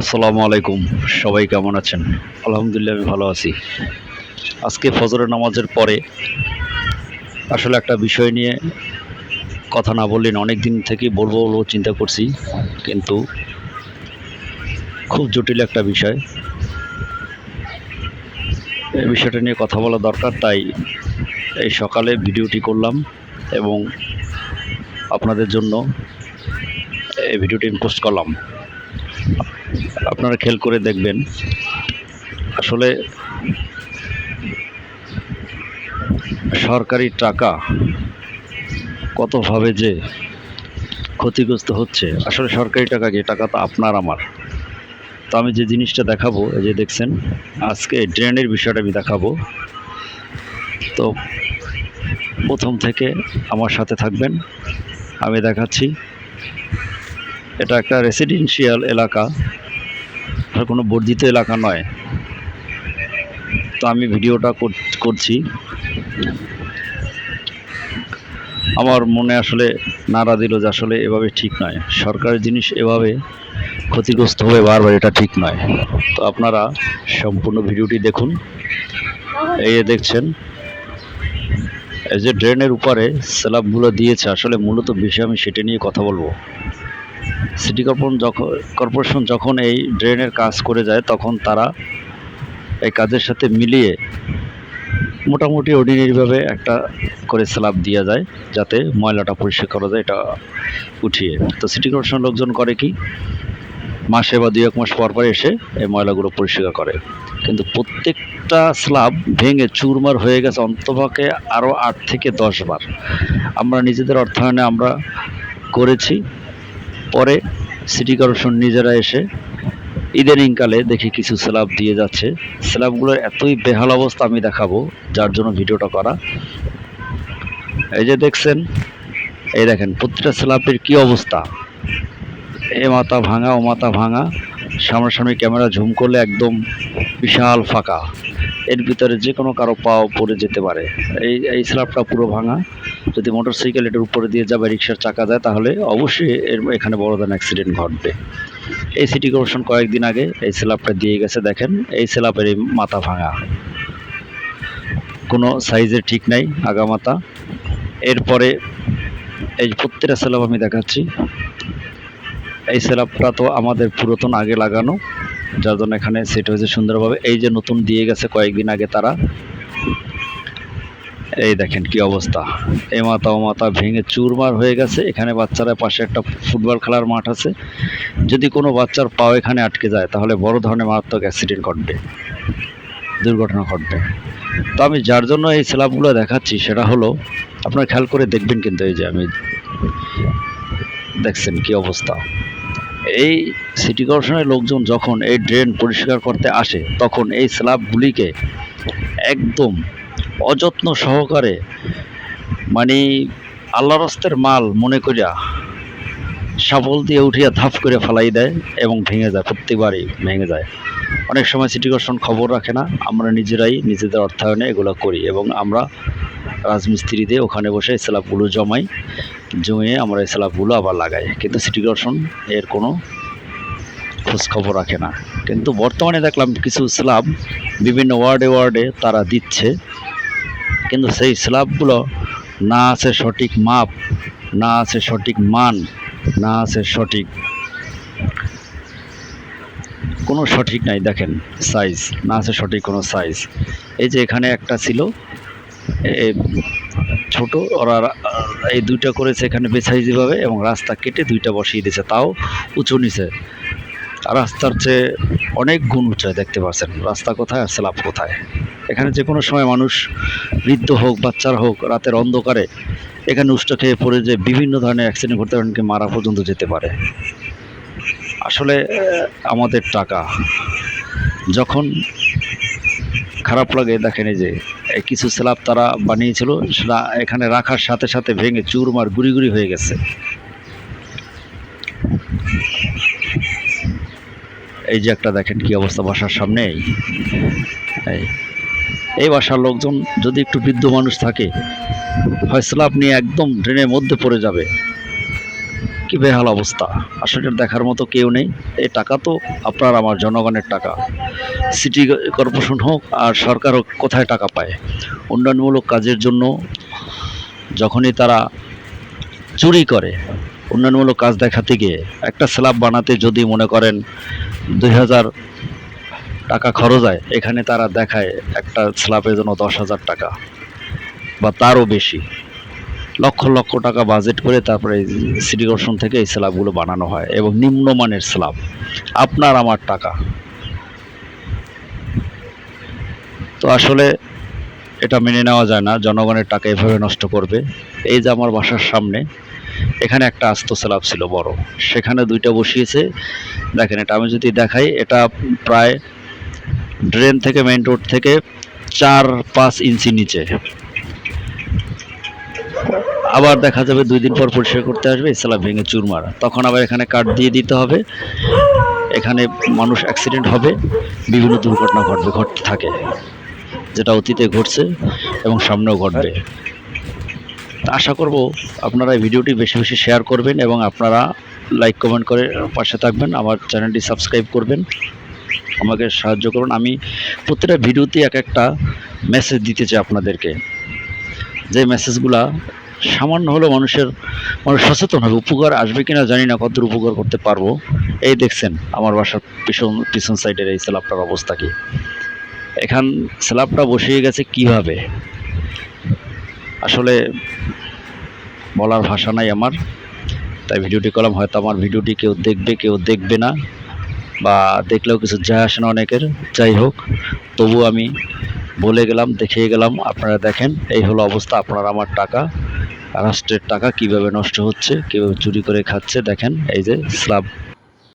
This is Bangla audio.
আসসালামু আলাইকুম। সবাই কেমন আছেন? আলহামদুলিল্লাহ আমি ভালো আছি। আজকে ফজরের নামাজের পরে আসলে একটা বিষয় নিয়ে কথা না বললে না, অনেক দিন থেকেই বলবো চিন্তা করছি। কিন্তু খুব জটিল একটা বিষয়। এই বিষয়টা নিয়ে কথা বলা দরকার, তাই এই সকালে ভিডিওটি করলাম এবং আপনাদের জন্য এই ভিডিওটি পোস্ট করলাম। আপনারা খেয়াল করে দেখবেন, আসলে সরকারি টাকা কতভাবে যে ক্ষতিগ্রস্ত হচ্ছে। আসলে সরকারি টাকা, যে টাকা তো আপনার আমার। তো আমি যে জিনিসটা দেখাবো, এই যে দেখছেন, আজকে ড্রেনের বিষয়টা আমি দেখাবো। তো প্রথম থেকে আমার সাথে থাকবেন। আমি দেখাচ্ছি, এটা একটা রেসিডেন্সিয়াল এলাকা, আর কোনো বর্ধিত এলাকা নয়। তো আমি ভিডিওটা করছি। আমার মনে আসলে নাড়া দিল যে আসলে এভাবে ঠিক নয়, সরকারের জিনিস এভাবে ক্ষতিগ্রস্ত হবে বারবার, এটা ঠিক নয়। তো আপনারা সম্পূর্ণ ভিডিওটি দেখুন। এই যে দেখছেন, এই যে ড্রেনের উপরে স্ল্যাবগুলো দিয়েছে, আসলে মূলত বিষয় আমি সেটা নিয়ে কথা বলবো। সিটি কর্পোরেশন যখন এই ড্রেনের কাজ করে যায়, তখন তারা এই কাজের সাথে মিলিয়ে মোটামুটি অর্ডিনারিভাবে একটা করে স্ল্যাব দিয়ে যায়, যাতে ময়লাটা পরিষ্কার করা যায়, এটা উঠিয়ে। তো সিটি কর্পোরেশন লোকজন করে কি, মাসে বা 2-1 মাস পর পর এসে এই ময়লাগুলো পরিষ্কার করে। কিন্তু প্রত্যেকটা স্ল্যাব ভেঙে চুরমার হয়ে গেছে অন্তপক্ষে আরও 8 থেকে 10 বার। আমরা নিজেদের অর্থায়নে আমরা করেছি। পরে সিটি কর্পোরেশন নিজেরা এসে ইদানিংকালে দেখি কিছু স্ল্যাব দিয়ে যাচ্ছে। স্ল্যাবগুলোর এতই বেহাল অবস্থা আমি দেখাবো, যার জন্য ভিডিওটা করা। এই যে দেখছেন, এই দেখেন প্রতিটা স্ল্যাবের কি অবস্থা। এ মাথা ভাঙা, ও মাথা ভাঙা, সামনাসামনি ক্যামেরা ঝুম করলে একদম বিশাল ফাঁকা। এর ভিতরে যে কোনো কারো পাও পড়ে যেতে পারে। এই স্ল্যাবটা পুরো ভাঙা। যদি মোটরসাইকেল এটার উপরে দিয়ে যাবে, রিক্সার চাকা যায়, তাহলে অবশ্যই এখানে বড় ধরনের অ্যাক্সিডেন্ট ঘটবে। এই সিটি কর্পোরেশন কয়েকদিন আগে এই স্ল্যাবটা দিয়ে গেছে। দেখেন এই স্ল্যাবের এই মাথা ভাঙা, কোনো সাইজের ঠিক নাই, আগামাথা। এরপরে এই প্রত্যেকটা স্ল্যাব আমি দেখাচ্ছি। এই স্ল্যাবটা তো আমাদের পুরাতন আগে লাগানো, যার জন্য এখানে সেট হয়েছে সুন্দরভাবে। এই যে নতুন দিয়ে গেছে কয়েকদিন আগে তারা, এই দেখেন কি অবস্থা। এই মাথা ও মাথা ভেঙে চুরমার হয়ে গেছে। এখানে বাচ্চারা, পাশে একটা ফুটবল খেলার মাঠ আছে, যদি কোনো বাচ্চার পাও এখানে আটকে যায়, তাহলে বড় ধরনের মারাত্মক অ্যাক্সিডেন্ট ঘটবে, দুর্ঘটনা ঘটবে। তো আমি যার জন্য এই স্ল্যাবগুলো দেখাচ্ছি সেটা হলো, আপনারা খেয়াল করে দেখবেন। কিন্তু এই যে আমি দেখছেন কি অবস্থা। এই সিটি কর্পোরেশনের লোকজন যখন এই ড্রেন পরিষ্কার করতে আসে, তখন এই স্ল্যাবগুলিকে একদম অযত্ন সহকারে, মানে আল্লাহর হস্তের মাল মনে করিয়া শাবল দিয়ে উঠিয়া ধাপ করে ফালাই দেয় এবং ভেঙে যায়, প্রত্যেকবারই ভেঙে যায়। অনেক সময় সিটি কর্পোরেশন খবর রাখে না, আমরা নিজেরাই নিজেদের অর্থায়নে এগুলো করি এবং আমরা রাজমিস্ত্রি দিয়ে ওখানে বসে এই স্ল্যাবগুলো জমিয়ে আমরা এই স্ল্যাবগুলো আবার লাগাই। কিন্তু সিটি কর্পোরেশন এর কোনো খোঁজ খবর রাখে না। কিন্তু বর্তমানে দেখলাম কিছু স্ল্যাব বিভিন্ন ওয়ার্ডে তারা দিচ্ছে, কিন্তু সেই স্ল্যাবগুলো না আছে সঠিক মাপ, না আছে সঠিক মান, না আছে সঠিক, কোনো সঠিক নাই। দেখেন সাইজ, না আছে সঠিক কোনো সাইজ। এই যে এখানে একটা ছিল ছোট, ওরা এই দুইটা করেছে এখানে বেছাই যেভাবে, এবং রাস্তা কেটে দুইটা বসিয়ে দিয়েছে, তাও উঁচু নিচে। রাস্তার চেয়ে অনেক গুণ উঁচায়, দেখতে পাচ্ছেন রাস্তা কোথায় আর স্ল্যাব কোথায়। এখানে যে কোনো সময় মানুষ, বৃদ্ধ হোক বাচ্চারা হোক, রাতের অন্ধকারে এখানে উষ্টা খেয়ে পড়ে যে বিভিন্ন ধরনের অ্যাক্সিডেন্ট ঘটতে পারে, মারা পর্যন্ত যেতে পারে। আসলে আমাদের টাকা যখন খারাপ লাগে, দেখেন এই যে কিছু স্ল্যাব তারা বানিয়েছিল, সেটা এখানে রাখার সাথে সাথে ভেঙে চুরমার গুড়ি হয়ে গেছে। এই যে একটা দেখেন কি অবস্থা বাসার সামনে। এই বাসার লোকজন যদি একটু বৃদ্ধ মানুষ থাকে, হয় স্ল্যাব নিয়ে একদম ড্রেনের মধ্যে পড়ে যাবে, কি বেহাল অবস্থা, আসলে এটা দেখার মতো কেউ নেই। এই টাকা তো আপনার আমার জনগণের টাকা। সিটি কর্পোরেশন হোক আর সরকার হোক, কোথায় টাকা পায়? উন্নয়নমূলক কাজের জন্য যখনই তারা চুরি করে, উন্নয়নমূলক কাজ দেখাতে গিয়ে একটা স্ল্যাব বানাতে যদি মনে করেন 2000 টাকা খরচ হয়, এখানে তারা দেখায় একটা স্ল্যাবের জন্য 10,000 টাকা বা তারও বেশি। লক্ষ লক্ষ টাকা বাজেট করে তারপরে সিটি কর্পোরেশন থেকে এই স্ল্যাবগুলো বানানো হয় এবং নিম্নমানের স্ল্যাব, আপনার আমার টাকা। তো আসলে এটা মেনে নেওয়া যায় না, জনগণের টাকা এভাবে নষ্ট করবে। এই যে আমার বাসার সামনে এখানে একটা আস্ত স্ল্যাব ছিল বড়, সেখানে দুইটা বসিয়েছে। দেখেন, এটা আমি যদি দেখাই, এটা প্রায় ড্রেন থেকে মেইন রোড থেকে 4-5 ইঞ্চি নিচে। আবার দেখা যাবে 2 দিন পর পরিষ্কার করতে আসবে, স্ল্যাব ভেঙে চুরমার, তখন আবার এখানে কাঠ দিয়ে দিতে হবে। এখানে মানুষ অ্যাক্সিডেন্ট হবে, বিভিন্ন দুর্ঘটনা ঘটতে থাকে, যেটা অতীতে ঘটছে এবং সামনেও ঘটবে। আশা করব আপনারা এই ভিডিওটি বেশি বেশি শেয়ার করবেন এবং আপনারা লাইক কমেন্ট করে পাশে থাকবেন। আমার চ্যানেলটি সাবস্ক্রাইব করবেন, আমাকে সাহায্য করুন। আমি প্রত্যেকটা ভিডিওতে এক একটা মেসেজ দিতে চাই আপনাদেরকে, যে মেসেজগুলা সামান্য হলেও মানুষ সচেতন হবে। উপকার আসবে কিনা জানি না, কত উপকার করতে পারবো। এই দেখছেন আমার বাসার পিছন সাইডের এই স্ল্যাবটার অবস্থা কি। এখান স্ল্যাবটা বসিয়ে গেছে কিভাবে, আসলে বলার ভাষা নাই আমার। তাই ভিডিওটি করলাম। হয়তো আমার ভিডিওটি কেউ দেখবে, কেউ দেখবে না, বা দেখলেও কিছু যায় আসে না অনেকের। যাই হোক, তবু আমি বলে গেলাম, দেখিয়ে গেলাম। আপনারা দেখেন, এই হলো অবস্থা। আপনার আমার টাকা, রাষ্ট্রের টাকা কিভাবে নষ্ট হচ্ছে, কীভাবে চুরি করে খাচ্ছে। দেখেন, এই যে স্ল্যাব